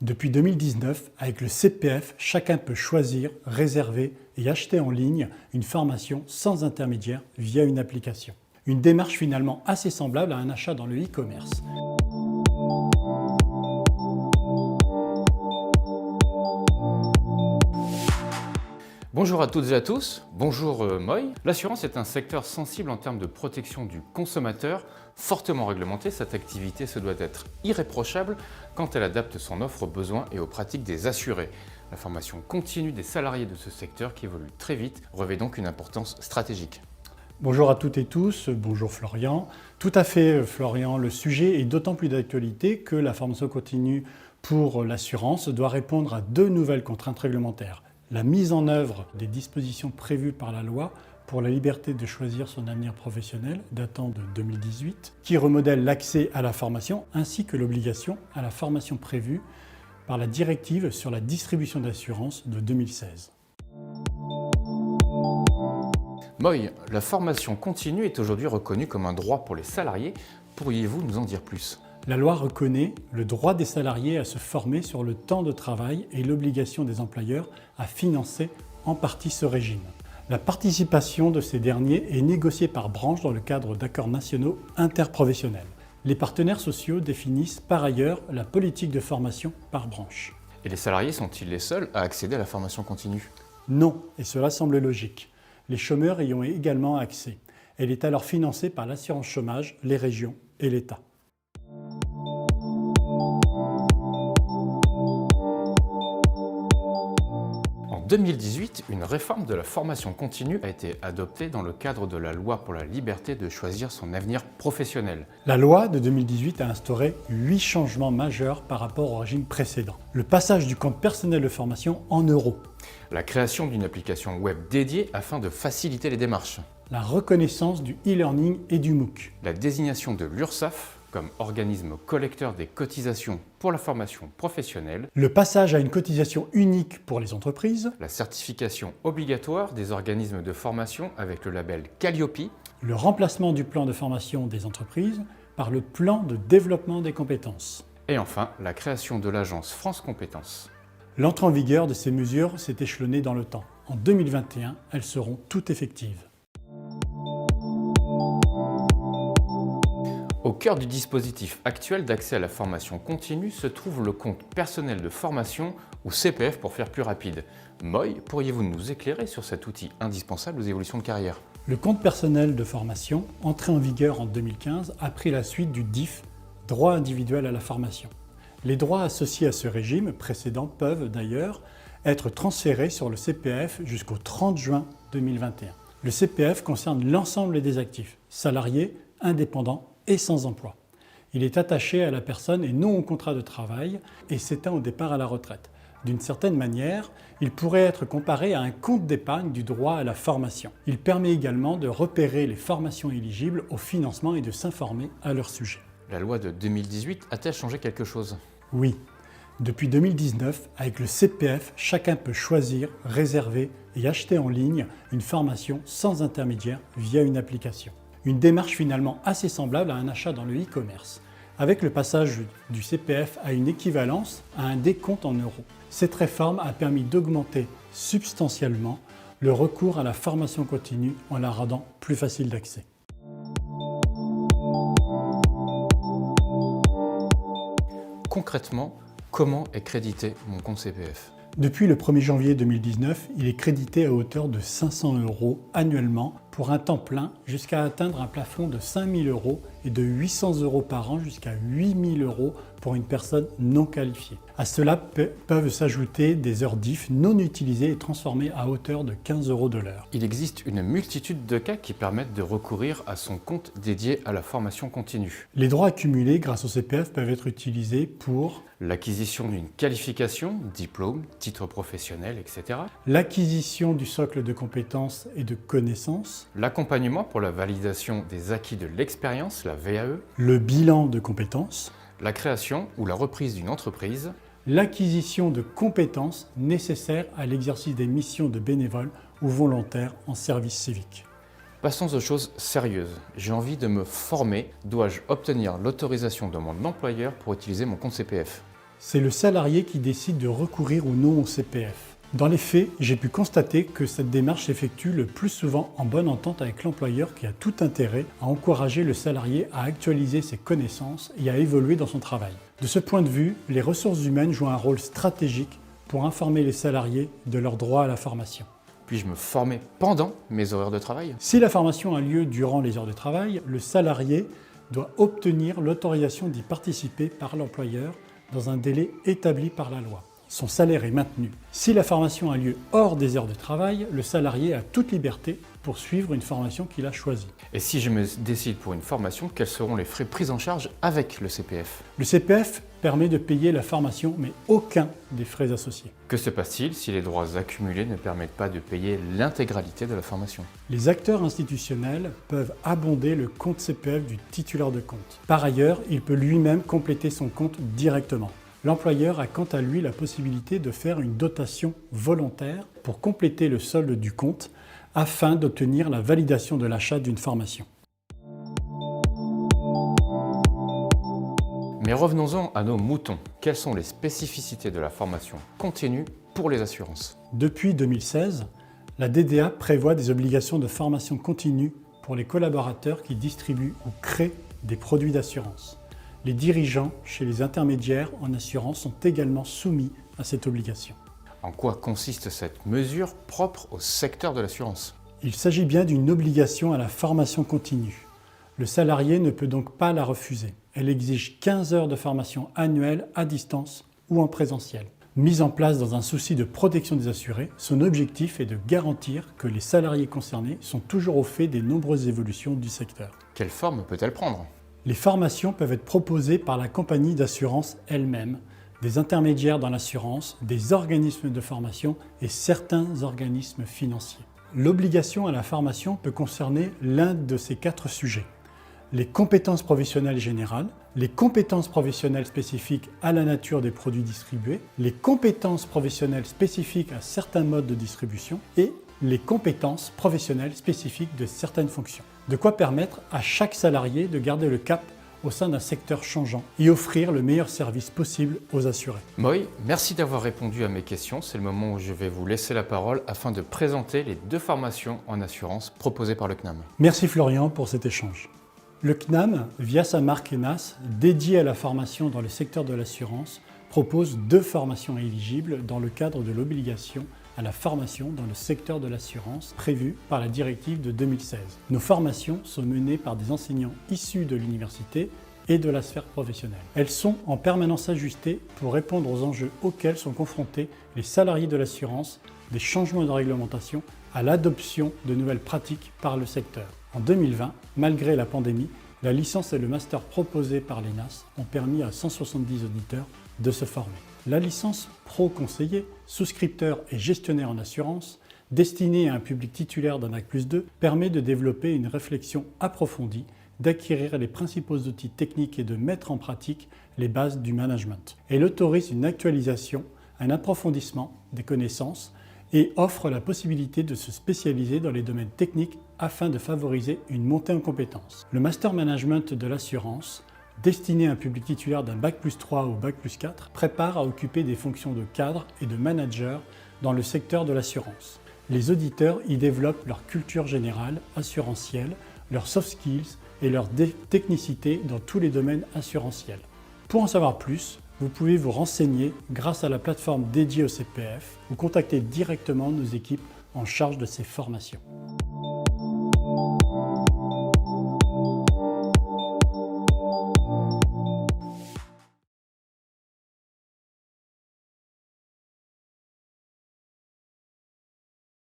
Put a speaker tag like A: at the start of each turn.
A: Depuis 2019, avec le CPF, chacun peut choisir, réserver et acheter en ligne une formation sans intermédiaire via une application. Une démarche finalement assez semblable à un achat dans le e-commerce.
B: Bonjour à toutes et à tous, bonjour Moy. L'assurance est un secteur sensible en termes de protection du consommateur, fortement réglementé. Cette activité se doit d'être irréprochable quand elle adapte son offre aux besoins et aux pratiques des assurés. La formation continue des salariés de ce secteur qui évolue très vite revêt donc une importance stratégique.
A: Bonjour à toutes et tous, bonjour Florian. Tout à fait Florian, le sujet est d'autant plus d'actualité que la formation continue pour l'assurance doit répondre à deux nouvelles contraintes réglementaires. La mise en œuvre des dispositions prévues par la loi pour la liberté de choisir son avenir professionnel, datant de 2018, qui remodèle l'accès à la formation, ainsi que l'obligation à la formation prévue par la directive sur la distribution d'assurance de 2016.
B: Moy, la formation continue est aujourd'hui reconnue comme un droit pour les salariés. Pourriez-vous nous en dire plus ?
A: La loi reconnaît le droit des salariés à se former sur le temps de travail et l'obligation des employeurs à financer en partie ce régime. La participation de ces derniers est négociée par branche dans le cadre d'accords nationaux interprofessionnels. Les partenaires sociaux définissent par ailleurs la politique de formation par branche.
B: Et les salariés sont-ils les seuls à accéder à la formation continue ?
A: Non, et cela semble logique. Les chômeurs y ont également accès. Elle est alors financée par l'assurance chômage, les régions et l'État.
B: En 2018, une réforme de la formation continue a été adoptée dans le cadre de la loi pour la liberté de choisir son avenir professionnel.
A: La loi de 2018 a instauré 8 changements majeurs par rapport au régime précédent. Le passage du compte personnel de formation en euros.
B: La création d'une application web dédiée afin de faciliter les démarches.
A: La reconnaissance du e-learning et du MOOC.
B: La désignation de l'URSSAF comme organisme collecteur des cotisations pour la formation professionnelle.
A: Le passage à une cotisation unique pour les entreprises.
B: La certification obligatoire des organismes de formation avec le label Calliope.
A: Le remplacement du plan de formation des entreprises par le plan de développement des compétences.
B: Et enfin, la création de l'agence France Compétences.
A: L'entrée en vigueur de ces mesures s'est échelonnée dans le temps. En 2021, elles seront toutes effectives.
B: Au cœur du dispositif actuel d'accès à la formation continue se trouve le compte personnel de formation ou CPF pour faire plus rapide. Moy, pourriez-vous nous éclairer sur cet outil indispensable aux évolutions de carrière ?
A: Le compte personnel de formation, entré en vigueur en 2015, a pris la suite du DIF, droit individuel à la formation. Les droits associés à ce régime précédent peuvent d'ailleurs être transférés sur le CPF jusqu'au 30 juin 2021. Le CPF concerne l'ensemble des actifs, salariés, indépendants et sans emploi. Il est attaché à la personne et non au contrat de travail et s'éteint au départ à la retraite. D'une certaine manière, il pourrait être comparé à un compte d'épargne du droit à la formation. Il permet également de repérer les formations éligibles au financement et de s'informer à leur sujet.
B: La loi de 2018 a-t-elle changé quelque chose ?
A: Oui. Depuis 2019, avec le CPF, chacun peut choisir, réserver et acheter en ligne une formation sans intermédiaire via une application. Une démarche finalement assez semblable à un achat dans le e-commerce, avec le passage du CPF à une équivalence à un décompte en euros. Cette réforme a permis d'augmenter substantiellement le recours à la formation continue en la rendant plus facile d'accès.
B: Concrètement, comment est crédité mon compte CPF ?
A: Depuis le 1er janvier 2019, il est crédité à hauteur de 500 € annuellement pour un temps plein jusqu'à atteindre un plafond de 5 000 € et de 800 € par an jusqu'à 8 000 € pour une personne non qualifiée. À cela peuvent s'ajouter des heures diff non utilisées et transformées à hauteur de 15 € de l'heure.
B: Il existe une multitude de cas qui permettent de recourir à son compte dédié à la formation continue.
A: Les droits accumulés grâce au CPF peuvent être utilisés pour
B: l'acquisition d'une qualification, diplôme, titre professionnel, etc.
A: L'acquisition du socle de compétences et de connaissances.
B: L'accompagnement pour la validation des acquis de l'expérience, la VAE.
A: Le bilan de compétences.
B: La création ou la reprise d'une entreprise.
A: L'acquisition de compétences nécessaires à l'exercice des missions de bénévoles ou volontaires en service civique.
B: Passons aux choses sérieuses. J'ai envie de me former. Dois-je obtenir l'autorisation de mon employeur pour utiliser mon compte CPF ?
A: C'est le salarié qui décide de recourir ou non au CPF. Dans les faits, j'ai pu constater que cette démarche s'effectue le plus souvent en bonne entente avec l'employeur qui a tout intérêt à encourager le salarié à actualiser ses connaissances et à évoluer dans son travail. De ce point de vue, les ressources humaines jouent un rôle stratégique pour informer les salariés de leur droit à la formation.
B: Puis-je me former pendant mes horaires de travail?
A: Si la formation a lieu durant les heures de travail, le salarié doit obtenir l'autorisation d'y participer par l'employeur dans un délai établi par la loi. Son salaire est maintenu. Si la formation a lieu hors des heures de travail, le salarié a toute liberté pour suivre une formation qu'il a choisie.
B: Et si je me décide pour une formation, quels seront les frais pris en charge avec le CPF?
A: Le CPF permet de payer la formation, mais aucun des frais associés.
B: Que se passe-t-il si les droits accumulés ne permettent pas de payer l'intégralité de la formation?
A: Les acteurs institutionnels peuvent abonder le compte CPF du titulaire de compte. Par ailleurs, il peut lui-même compléter son compte directement. L'employeur a quant à lui la possibilité de faire une dotation volontaire pour compléter le solde du compte afin d'obtenir la validation de l'achat d'une formation.
B: Mais revenons-en à nos moutons. Quelles sont les spécificités de la formation continue pour les assurances?
A: Depuis 2016, la DDA prévoit des obligations de formation continue pour les collaborateurs qui distribuent ou créent des produits d'assurance. Les dirigeants chez les intermédiaires en assurance sont également soumis à cette obligation.
B: En quoi consiste cette mesure propre au secteur de l'assurance?
A: Il s'agit bien d'une obligation à la formation continue. Le salarié ne peut donc pas la refuser. Elle exige 15 heures de formation annuelle à distance ou en présentiel. Mise en place dans un souci de protection des assurés, son objectif est de garantir que les salariés concernés sont toujours au fait des nombreuses évolutions du secteur.
B: Quelle forme peut-elle prendre?
A: Les formations peuvent être proposées par la compagnie d'assurance elle-même, des intermédiaires dans l'assurance, des organismes de formation et certains organismes financiers. L'obligation à la formation peut concerner l'un de ces 4 sujets. Les compétences professionnelles générales, les compétences professionnelles spécifiques à la nature des produits distribués, les compétences professionnelles spécifiques à certains modes de distribution et les compétences professionnelles spécifiques de certaines fonctions. De quoi permettre à chaque salarié de garder le cap au sein d'un secteur changeant et offrir le meilleur service possible aux assurés.
B: Moy, merci d'avoir répondu à mes questions. C'est le moment où je vais vous laisser la parole afin de présenter les 2 formations en assurance proposées par le CNAM.
A: Merci Florian pour cet échange. Le CNAM, via sa marque ENAS, dédiée à la formation dans le secteur de l'assurance, propose 2 formations éligibles dans le cadre de l'obligation à la formation dans le secteur de l'assurance prévue par la directive de 2016. Nos formations sont menées par des enseignants issus de l'université et de la sphère professionnelle. Elles sont en permanence ajustées pour répondre aux enjeux auxquels sont confrontés les salariés de l'assurance, des changements de réglementation à l'adoption de nouvelles pratiques par le secteur. En 2020, malgré la pandémie, la licence et le master proposés par l'ENAS ont permis à 170 auditeurs de se former. La licence Pro Conseiller, souscripteur et gestionnaire en assurance, destinée à un public titulaire d'un Bac+2, permet de développer une réflexion approfondie, d'acquérir les principaux outils techniques et de mettre en pratique les bases du management. Elle autorise une actualisation, un approfondissement des connaissances et offre la possibilité de se spécialiser dans les domaines techniques afin de favoriser une montée en compétences. Le Master Management de l'assurance, destiné à un public titulaire d'un Bac+3 ou Bac+4, prépare à occuper des fonctions de cadre et de manager dans le secteur de l'assurance. Les auditeurs y développent leur culture générale, assurantielle, leurs soft skills et leur technicité dans tous les domaines assurantiels. Pour en savoir plus, vous pouvez vous renseigner grâce à la plateforme dédiée au CPF ou contacter directement nos équipes en charge de ces formations.